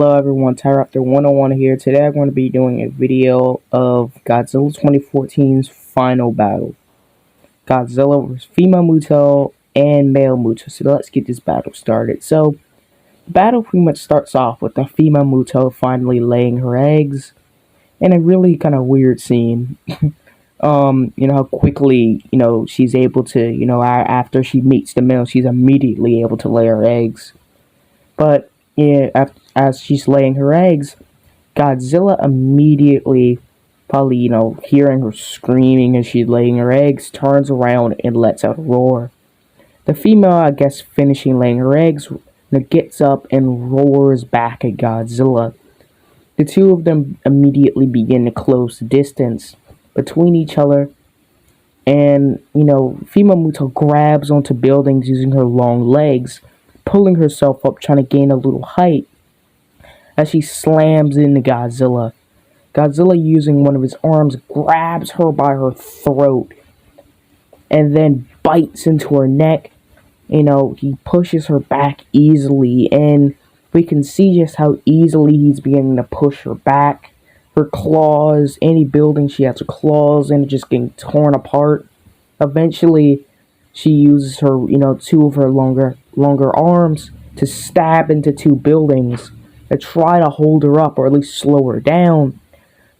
Hello everyone, Tyraptor 101 here. Today I'm going to be doing a video of Godzilla 2014's final battle. Godzilla vs. female Muto and male Muto. So let's get this battle started. So, the battle pretty much starts off with the female Muto finally laying her eggs. In a really kind of weird scene. How quickly, she's able to, after she meets the male, she's immediately able to lay her eggs. But, yeah, as she's laying her eggs, Godzilla immediately, probably, hearing her screaming as she's laying her eggs, turns around and lets out a roar. The female, I guess, finishing laying her eggs, gets up and roars back at Godzilla. The two of them immediately begin to close the distance between each other. And, female Muto grabs onto buildings using her long legs, pulling herself up, trying to gain a little height as she slams into Godzilla. Godzilla, using one of his arms, grabs her by her throat and then bites into her neck. He pushes her back easily, and we can see just how easily he's beginning to push her back. Her claws, any building she has her claws in, just getting torn apart. Eventually, she uses her, two of her longer arms to stab into two buildings to try to hold her up, or at least slow her down.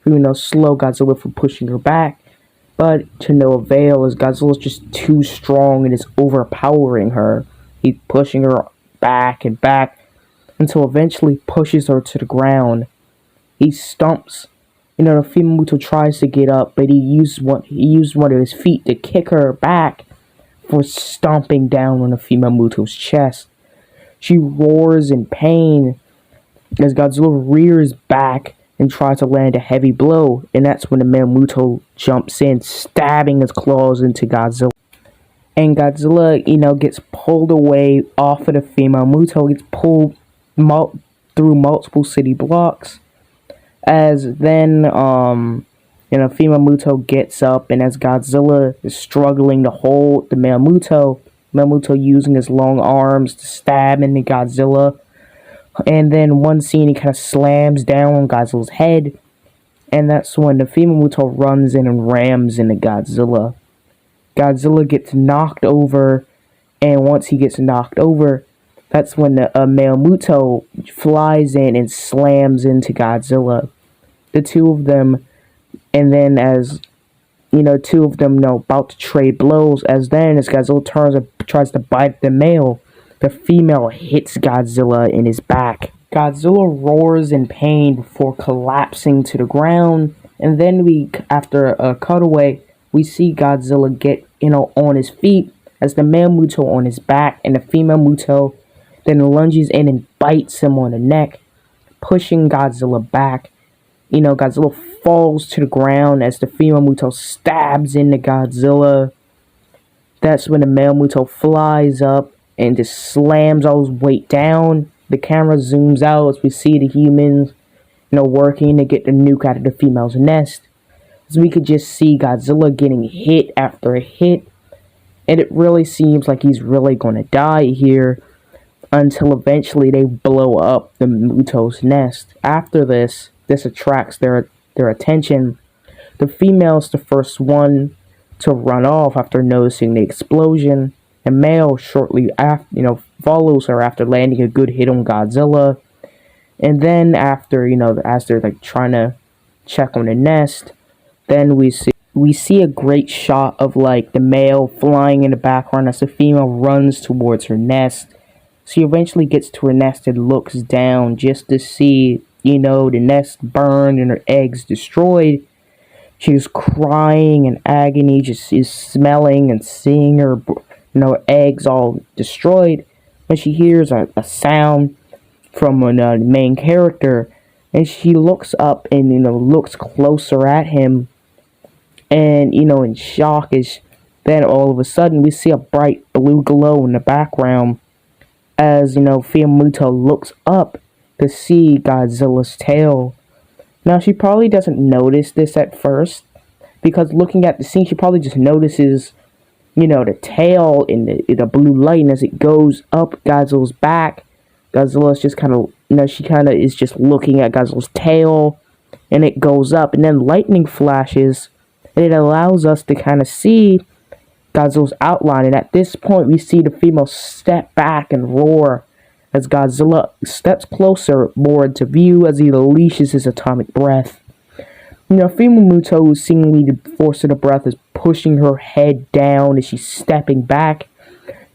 Slow Godzilla from pushing her back. But to no avail, as Godzilla's just too strong and is overpowering her. He's pushing her back and back until eventually pushes her to the ground. He stumps. The female Muto tries to get up, but he used one of his feet to kick her back for stomping down on the female Muto's chest. She roars in pain as Godzilla rears back and tries to land a heavy blow, and that's when the male Muto jumps in, stabbing his claws into Godzilla. And Godzilla, gets pulled away off of the female Muto, gets pulled through multiple city blocks. As then, female Muto gets up, and as Godzilla is struggling to hold the male Muto using his long arms to stab into Godzilla. And then one scene, he kind of slams down on Godzilla's head, and that's when the female Muto runs in and rams into Godzilla. Godzilla gets knocked over, and once he gets knocked over, that's when the male Muto flies in and slams into Godzilla. The two of them, and then as, two of them, about to trade blows, as Godzilla turns and tries to bite the male, the female hits Godzilla in his back. Godzilla roars in pain before collapsing to the ground, and then after a cutaway, we see Godzilla get, on his feet, as the male Muto on his back, and the female Muto then lunges in and bites him on the neck, pushing Godzilla back. Godzilla falls to the ground as the female Muto stabs into Godzilla. That's when the male Muto flies up and just slams all his weight down. The camera zooms out as we see the humans, working to get the nuke out of the female's nest. As we could just see Godzilla getting hit after hit. And it really seems like he's really going to die here, until eventually they blow up the Muto's nest. After this attracts their attention. The female's the first one to run off after noticing the explosion. The male shortly after, follows her after landing a good hit on Godzilla. And then after, as they're trying to check on the nest, then we see a great shot of the male flying in the background as the female runs towards her nest. She eventually gets to her nest and looks down just to see, the nest burned and her eggs destroyed. She's crying in agony, just is smelling and seeing her, eggs all destroyed. When she hears a sound from the main character, and she looks up and, looks closer at him, and, in shock, is then all of a sudden we see a bright blue glow in the background as, female Muto looks up to see Godzilla's tail. Now, she probably doesn't notice this at first, because looking at the scene, she probably just notices, the tail in the blue light, and as it goes up Godzilla's back, Godzilla's just kind of she kind of is just looking at Godzilla's tail, and it goes up, and then lightning flashes, and it allows us to kind of see Godzilla's outline. And at this point, we see the female step back and roar as Godzilla steps closer more into view as he unleashes his atomic breath. Female Muto, who's seemingly the force of the breath, is pushing her head down as she's stepping back.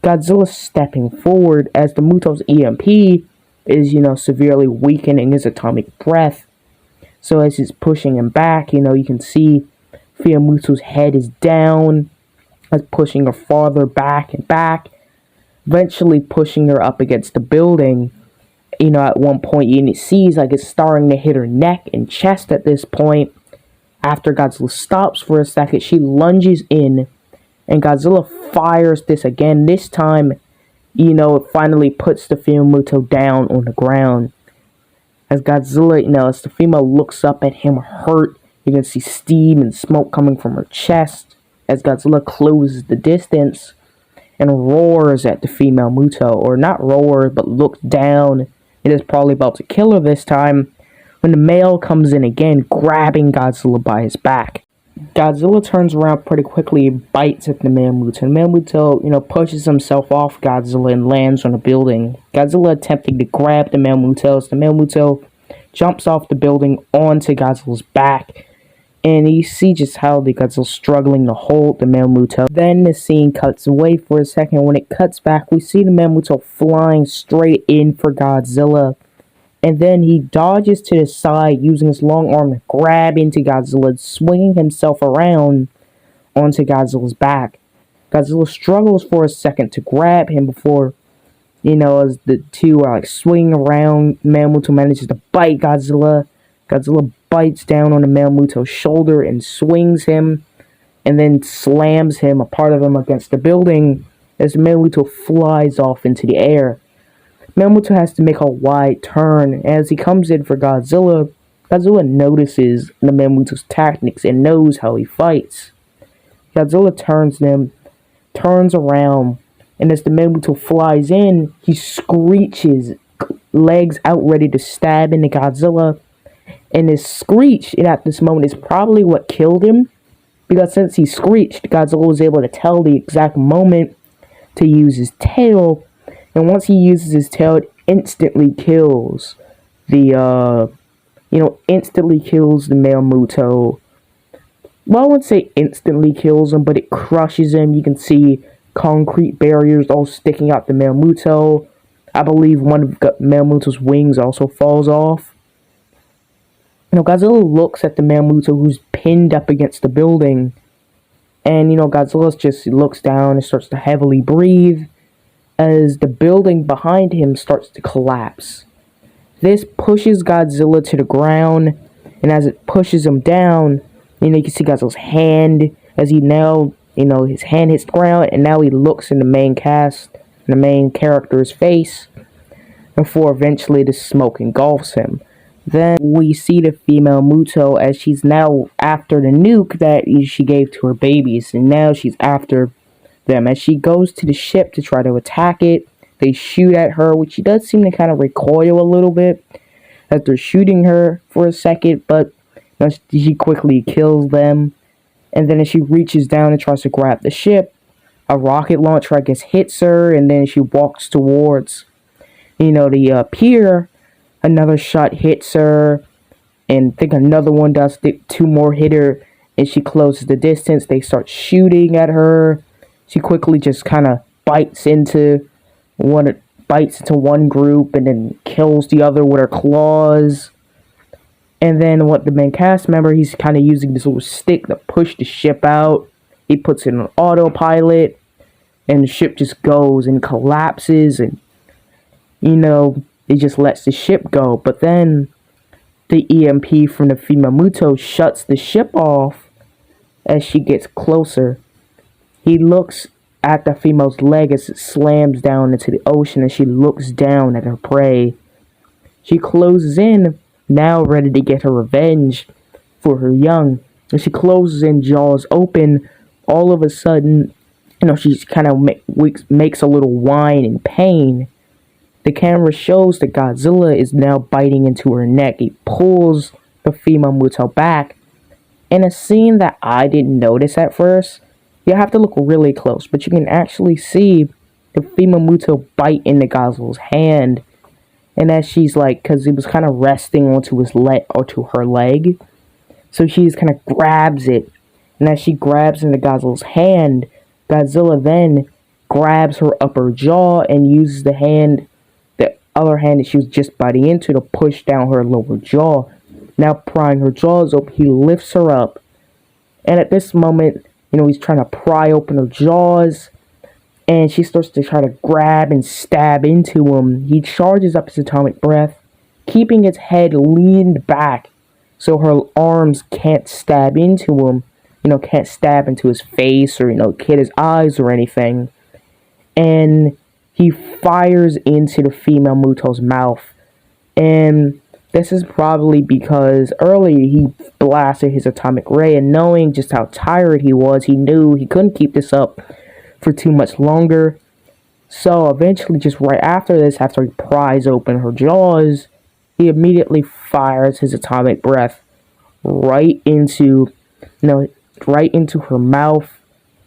Godzilla's stepping forward as the Muto's EMP is, severely weakening his atomic breath. So as he's pushing him back, you can see Female Muto's head is down, as pushing her farther back and back, eventually pushing her up against the building. At one point, it sees like it's starting to hit her neck and chest at this point. After Godzilla stops for a second, she lunges in, and Godzilla fires this again. This time, it finally puts the female Muto down on the ground. As Godzilla, as the female looks up at him hurt, you can see steam and smoke coming from her chest as Godzilla closes the distance and roars at the female Muto. Or not roars, but looks down. It is probably about to kill her this time when the male comes in again, grabbing Godzilla by his back. Godzilla turns around pretty quickly and bites at the male Muto. The male Muto, pushes himself off Godzilla and lands on a building. Godzilla attempting to grab the male Muto as the male Muto jumps off the building onto Godzilla's back. And you see just how the Godzilla's struggling to hold the male Muto. Then the scene cuts away for a second. When it cuts back, we see the male Muto flying straight in for Godzilla. And then he dodges to the side using his long arm to grab into Godzilla, swinging himself around onto Godzilla's back. Godzilla struggles for a second to grab him before, as the two are swinging around, male Muto manages to bite Godzilla. Godzilla bites down on the male Muto's shoulder and swings him, and then slams him, a part of him, against the building as the male Muto flies off into the air. Male Muto has to make a wide turn. As he comes in for Godzilla, Godzilla notices the male Muto's tactics and knows how he fights. Godzilla turns around, and as the male Muto flies in, he screeches, legs out ready to stab into Godzilla. And his screech at this moment is probably what killed him, because since he screeched, Godzilla was able to tell the exact moment to use his tail. And once he uses his tail, it instantly kills instantly kills the male Muto. Well, I wouldn't say instantly kills him, but it crushes him. You can see concrete barriers all sticking out the male Muto. I believe one of male Muto's wings also falls off. Godzilla looks at the male Muto who's pinned up against the building. And, Godzilla just looks down and starts to heavily breathe as the building behind him starts to collapse. This pushes Godzilla to the ground, and as it pushes him down, you can see Godzilla's hand as he now, his hand hits the ground, and now he looks in the main character's face before eventually the smoke engulfs him. Then we see the female Muto as she's now after the nuke that she gave to her babies, and now she's after them. As she goes to the ship to try to attack it, they shoot at her, which she does seem to kind of recoil a little bit as they're shooting her for a second, but she quickly kills them. And then as she reaches down and tries to grab the ship, a rocket launcher, I guess, hits her, and then she walks towards, the pier. Another shot hits her, and I think another one does. Two more hit her, and she closes the distance. They start shooting at her. She quickly just kind of bites into one group and then kills the other with her claws. And then the main cast member, he's kind of using this little stick to push the ship out. He puts it on autopilot, and the ship just goes and collapses, and it just lets the ship go. But then the EMP from the female Muto shuts the ship off as she gets closer. He looks at the female's leg as it slams down into the ocean, and she looks down at her prey. She closes in, now ready to get her revenge for her young. And she closes in, jaws open. All of a sudden, she kind of makes a little whine in pain. The camera shows that Godzilla is now biting into her neck. He pulls the female muto back. In a scene that I didn't notice at first, you have to look really close, but you can actually see the female muto bite into Godzilla's hand. And as she's like, because he was kind of resting onto his leg, or to her leg, so she's kind of grabs it. And as she grabs into Godzilla's hand, Godzilla then grabs her upper jaw and uses the other hand that she was just biting into to push down her lower jaw. Now prying her jaws open, he lifts her up. And at this moment, he's trying to pry open her jaws. And she starts to try to grab and stab into him. He charges up his atomic breath, keeping his head leaned back so her arms can't stab into him. Can't stab into his face or, hit his eyes or anything. And he fires into the female muto's mouth. And this is probably because earlier he blasted his atomic ray, and knowing just how tired he was, he knew he couldn't keep this up for too much longer. So eventually, just right after this, after he pries open her jaws, he immediately fires his atomic breath right into her mouth.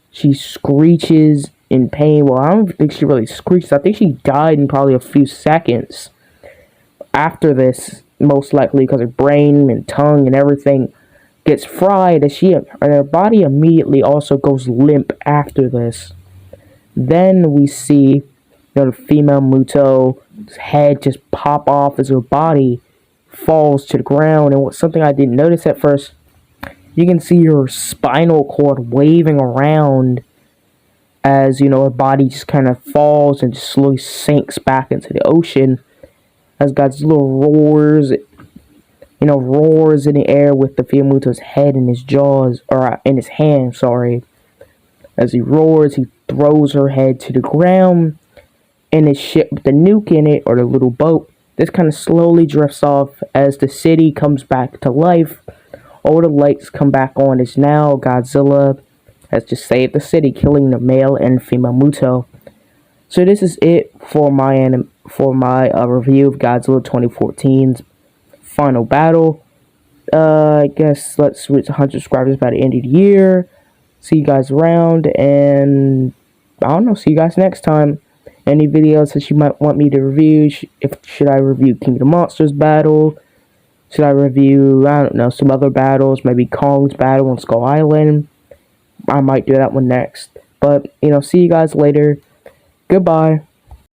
She screeches in pain. Well, I don't think she really screeched. I think she died in probably a few seconds after this, most likely because her brain and tongue and everything gets fried, as her body immediately also goes limp after this. Then we see the female muto's head just pop off as her body falls to the ground. And something I didn't notice at first, you can see her spinal cord waving around as, her body just kind of falls and just slowly sinks back into the ocean as Godzilla roars in the air with the female muto's head in his jaws, or in his hand, sorry. As he roars, he throws her head to the ground, and his ship with the nuke in it, or the little boat, this kind of slowly drifts off as the city comes back to life. All the lights come back on as now Godzilla has just saved the city, killing the male and female muto. So this is it for my review of Godzilla 2014's final battle. I guess let's reach 100 subscribers by the end of the year. See you guys around, and I don't know, see you guys next time. Any videos that you might want me to review? Should I review King of the Monsters battle? Should I review, I don't know, some other battles? Maybe Kong's battle on Skull Island? I might do that one next. But, see you guys later. Goodbye.